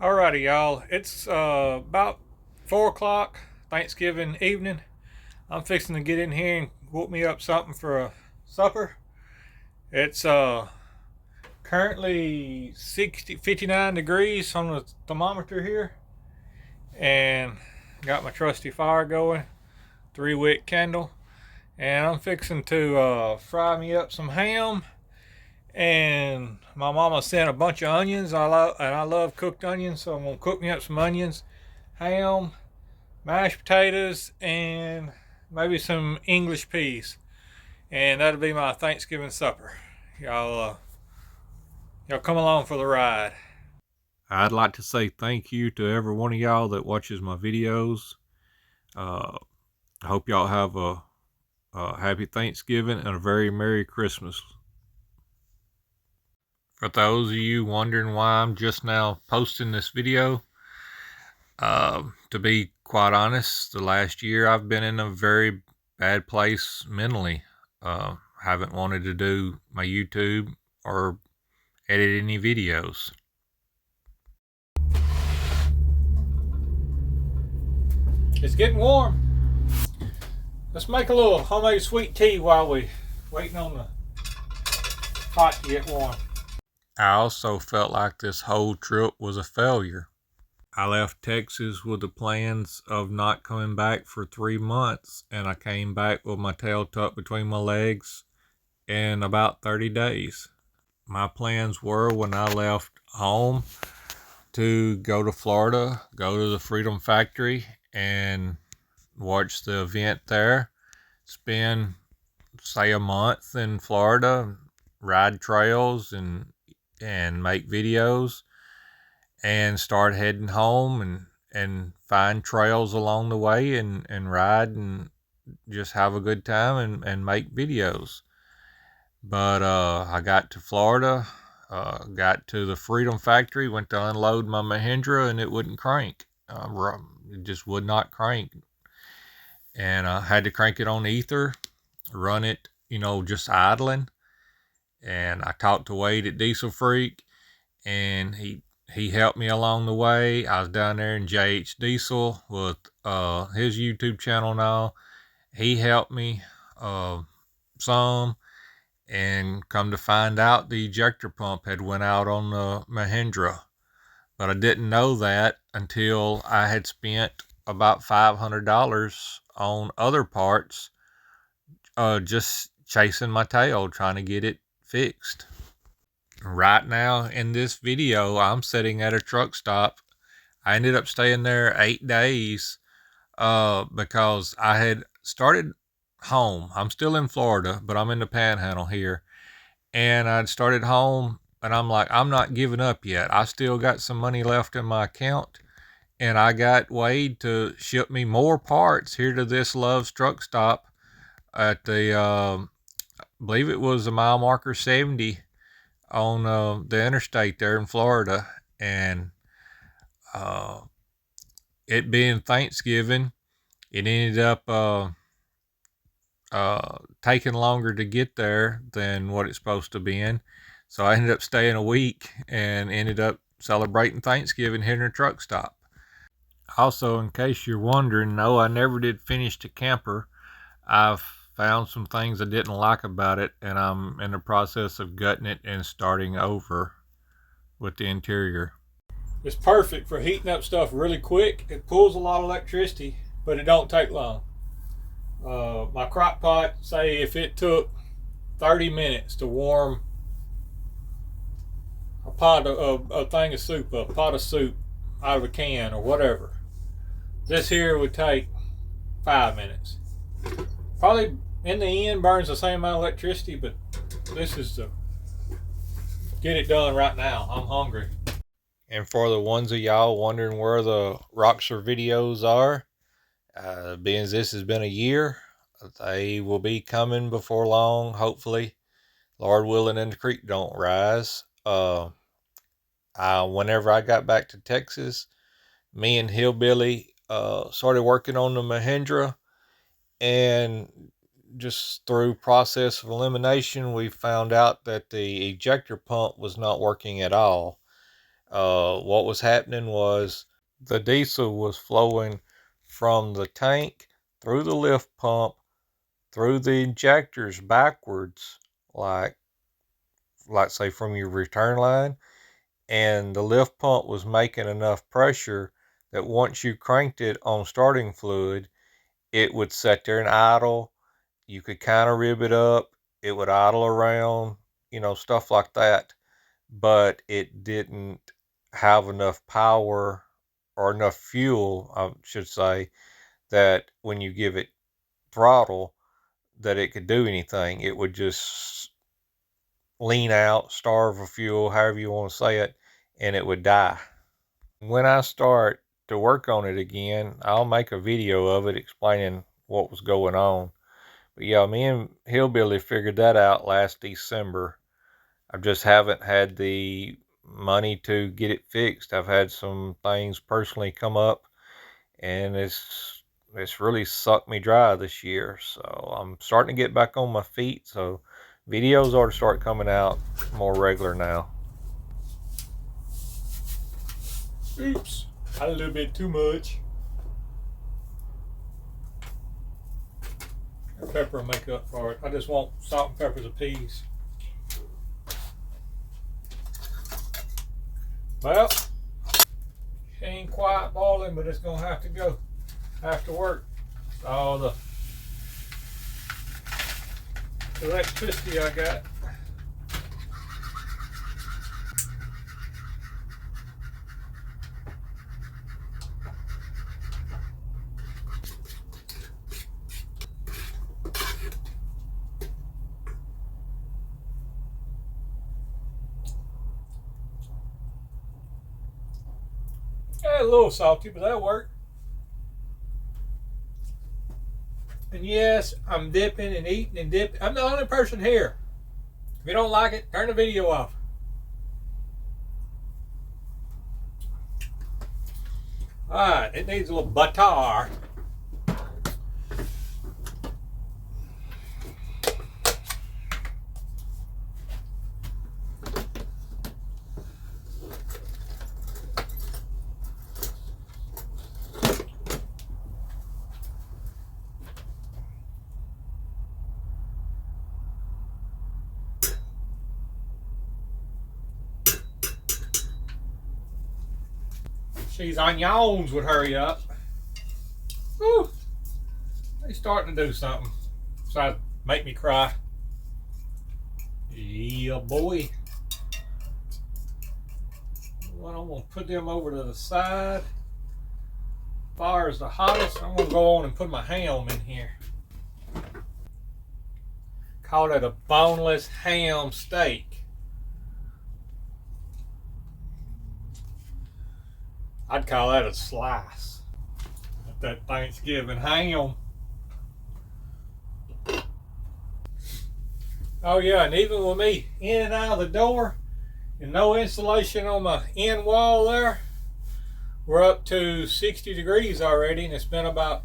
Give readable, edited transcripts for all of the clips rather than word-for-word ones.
Alrighty, y'all. It's about 4 o'clock Thanksgiving evening. I'm fixing to get in here and whoop me up something for a supper. It's currently 59 degrees on the thermometer here, and got my trusty fire going, 3-wick candle, and I'm fixing to fry me up some ham. And my mama sent a bunch of onions. I love cooked onions, so I'm gonna cook me up some onions, ham, mashed potatoes, and maybe some English peas, and that'll be my Thanksgiving supper. Y'all come along for the ride. I'd like to say thank you to every one of y'all that watches my videos. I hope y'all have a happy Thanksgiving and a very Merry Christmas. For those of you wondering why I'm just now posting this video, to be quite honest, the last year I've been in a very bad place mentally. Haven't wanted to do my YouTube or edit any videos. It's getting warm. Let's make a little homemade sweet tea while we waiting on the pot to get warm. I also felt like this whole trip was a failure. I left Texas with the plans of not coming back for 3 months, and I came back with my tail tucked between my legs in about 30 days. My plans were, when I left home, to go to Florida, go to the Freedom Factory and watch the event there, spend, say, a month in Florida, ride trails and make videos, and start heading home and find trails along the way and ride and just have a good time and make videos. But I got to Florida, got to the Freedom Factory, went to unload my Mahindra, and it wouldn't crank. It just would not crank. And I had to crank it on ether, run it, just idling. And I talked to Wade at Diesel Freak, and he helped me along the way. I was down there in JH Diesel with his YouTube channel now. He helped me some, and come to find out the ejector pump had went out on the Mahindra. But I didn't know that until I had spent about $500 on other parts, just chasing my tail, trying to get it fixed. Right now in this video, I'm sitting at a truck stop. I ended up staying there 8 days because I had started home. I'm still in Florida, but I'm in the Panhandle here. And I'd started home, and I'm like, I'm not giving up yet. I still got some money left in my account. And I got Wade to ship me more parts here to this Love's truck stop at the, I believe it was a mile marker 70 on the interstate there in Florida. And it being Thanksgiving, it ended up taking longer to get there than what it's supposed to be in. So I ended up staying a week and ended up celebrating Thanksgiving here in a truck stop. Also, in case you're wondering, no, I never did finish the camper. I've found some things I didn't like about it, and I'm in the process of gutting it and starting over with the interior. It's perfect for heating up stuff really quick. It pulls a lot of electricity, but it don't take long. My crock pot, say if it took 30 minutes to warm a thing of soup, a pot of soup out of a can or whatever, this here would take 5 minutes. Probably in the end burns the same amount of electricity, but this is to get it done right now. I'm hungry. And for the ones of y'all wondering where the Roxer videos are, being as this has been a year, they will be coming before long, hopefully, Lord willing, and the creek don't rise. Whenever I got back to Texas, me and Hillbilly started working on the Mahindra, and just through process of elimination, we found out that the ejector pump was not working at all. what was happening was the diesel was flowing from the tank through the lift pump through the injectors backwards, like say from your return line, and the lift pump was making enough pressure that once you cranked it on starting fluid, it would sit there and idle. You could kind of rib it up, it would idle around, stuff like that, but it didn't have enough power or enough fuel, I should say, that when you give it throttle, that it could do anything. It would just lean out, starve of fuel, however you want to say it, and it would die. When I start to work on it again, I'll make a video of it explaining what was going on. But yeah, me and Hillbilly figured that out last December. I just haven't had the money to get it fixed. I've had some things personally come up, and it's really sucked me dry this year. So I'm starting to get back on my feet. So videos ought to start coming out more regular now. Oops, a little bit too much. Pepper will make up for it. I just want salt and peppers apiece. Well, she ain't quite boiling, but it's gonna have to go after work. All the electricity I got. A little salty, but that'll work. And yes, I'm dipping and eating and dipping. I'm the only person here. If you don't like it, turn the video off. Alright, it needs a little butter. These onions would hurry up. Whew. They starting to do something besides make me cry. Yeah, boy. Well, I'm gonna put them over to the side. Fire is the hottest. I'm gonna go on and put my ham in here. Call it a boneless ham steak. I'd call that a slice. That Thanksgiving ham. Oh yeah, and even with me in and out of the door and no insulation on my end wall there, we're up to 60 degrees already, and it's been about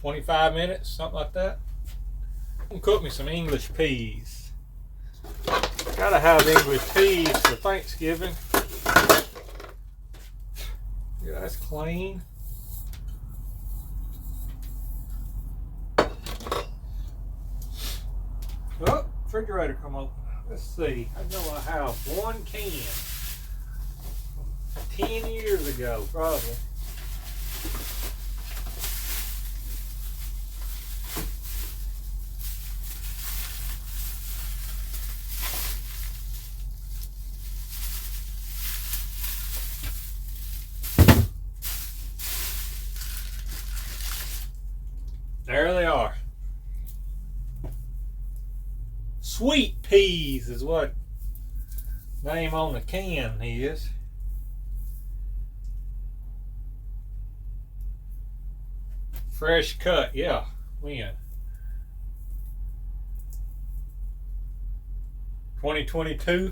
25 minutes, something like that. I'm gonna cook me some English peas. Gotta have English peas for Thanksgiving. Yeah, that's clean. Oh, refrigerator come open. Let's see. I know I have one can. 10 years ago, probably. There they are. Sweet peas is what name on the can is. Fresh cut, yeah. When? 2022?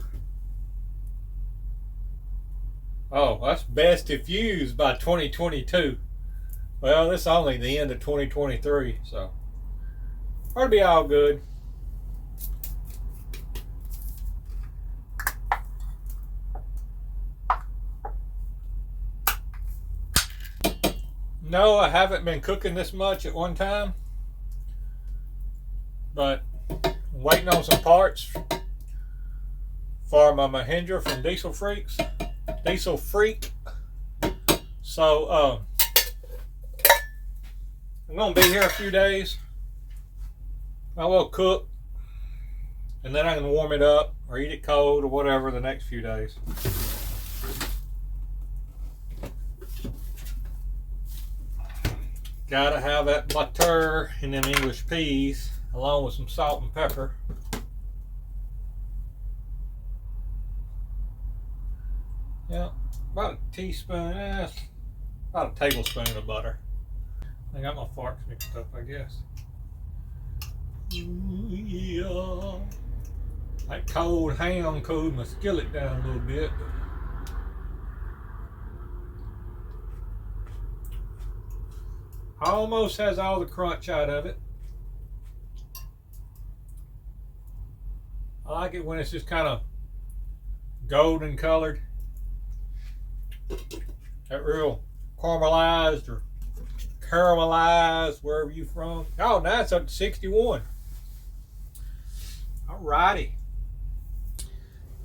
Oh, that's best if used by 2022. Well, this is only the end of 2023, so it'll be all good. No, I haven't been cooking this much at one time, but I'm waiting on some parts for my Mahindra from Diesel Freak. So I'm gonna be here a few days. I will cook, and then I can warm it up or eat it cold or whatever the next few days. Gotta have that butter and them English peas, along with some salt and pepper. Yeah, about a teaspoon, about a tablespoon of butter. I got my forks mixed up, I guess. Ooh, yeah. That cold ham cooled my skillet down a little bit. Almost has all the crunch out of it. I like it when it's just kind of golden colored. That real caramelized or caramelized, wherever you from. Oh, now it's up to 61. Alrighty.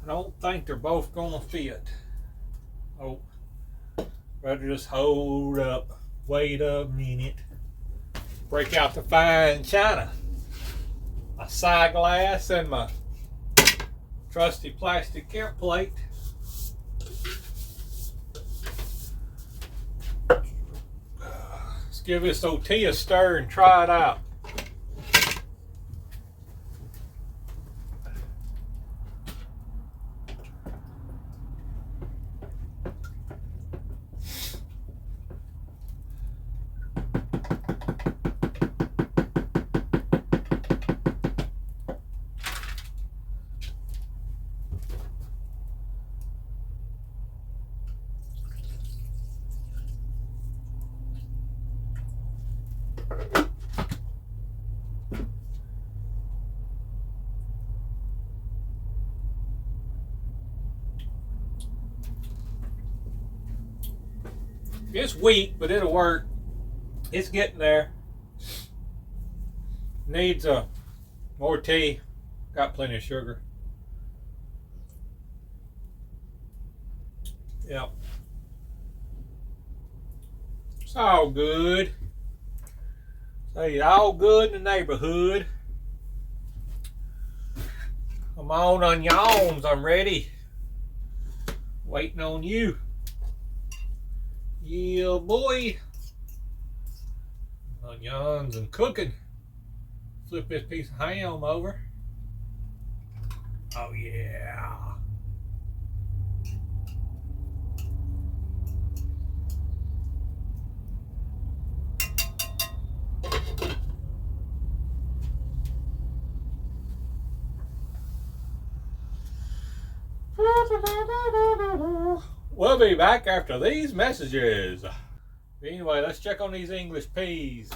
I don't think they're both gonna fit. Oh, better just hold up. Wait a minute. Break out the fine china. My side glass and my trusty plastic camp plate. Let's give this old tea a stir and try it out. It's weak, but it'll work. It's getting there. Needs more tea. Got plenty of sugar. Yep. It's all good. Say all good in the neighborhood. Come on, onions. I'm ready. Waiting on you. Yeah, boy. Onions and cooking. Flip this piece of ham over. Oh, yeah. We'll be back after these messages. Anyway, let's check on these English peas.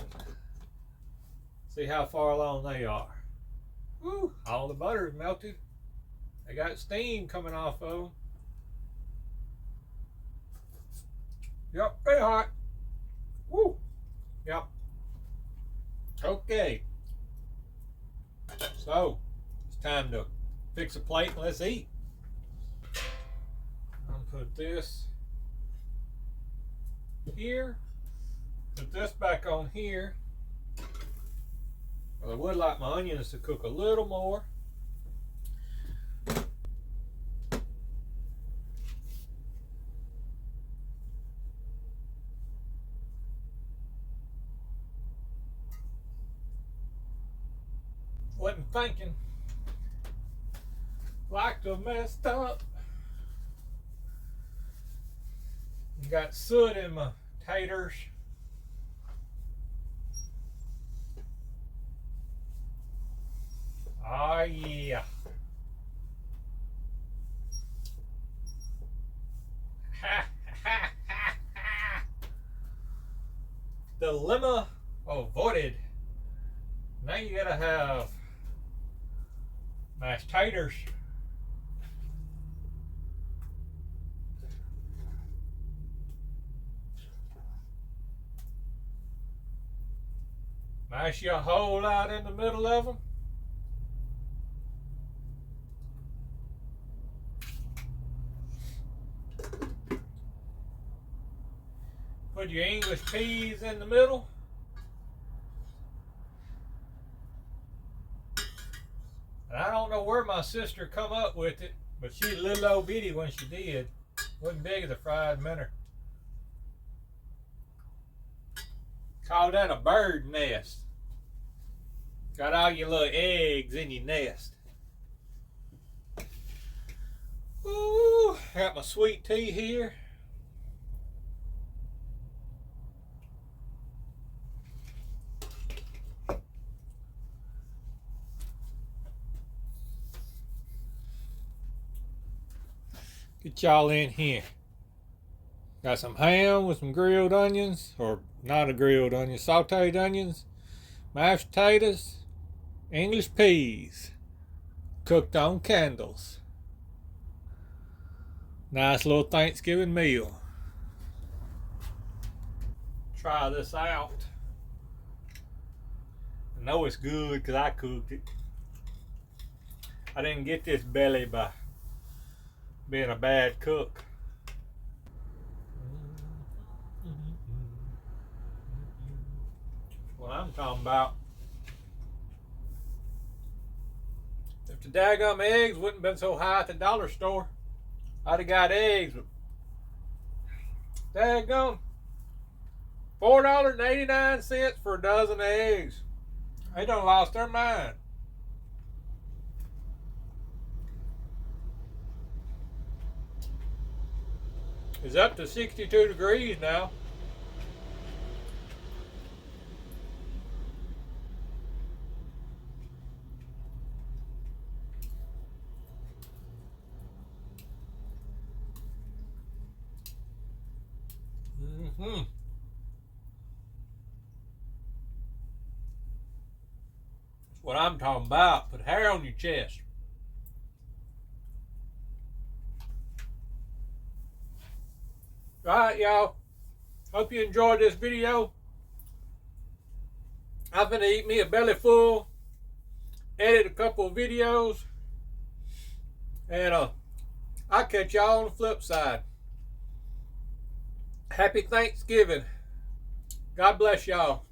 See how far along they are. Woo, all the butter is melted. They got steam coming off of them. Yep, they hot. Woo. Yep. Okay. So, it's time to fix a plate and let's eat. Put this here. Put this back on here. Well, I would like my onions to cook a little more. Wasn't thinking. Like to messed up. Got soot in my taters. Oh yeah. Dilemma avoided. Now you gotta have mashed taters. Mash your hole out in the middle of them. Put your English peas in the middle. And I don't know where my sister come up with it, but she's a little old bitty when she did. Wasn't big as a fried minnow. Call that a bird nest. Got all your little eggs in your nest. Ooh, got my sweet tea here. Get y'all in here. Got some ham with some grilled onions, or not a grilled onion, sauteed onions, mashed potatoes, English peas, cooked on candles. Nice little Thanksgiving meal. Try this out. I know it's good because I cooked it. I didn't get this belly by being a bad cook. What I'm talking about. If the daggum eggs wouldn't have been so high at the dollar store, I'd have got eggs. But daggum, $4.89 for a dozen eggs. They done lost their mind. It's up to 62 degrees now. That's what I'm talking about. Put hair on your chest. Alright, y'all. Hope you enjoyed this video. I'm gonna eat me a belly full, edit a couple of videos, and I'll catch y'all on the flip side. Happy Thanksgiving. God bless y'all.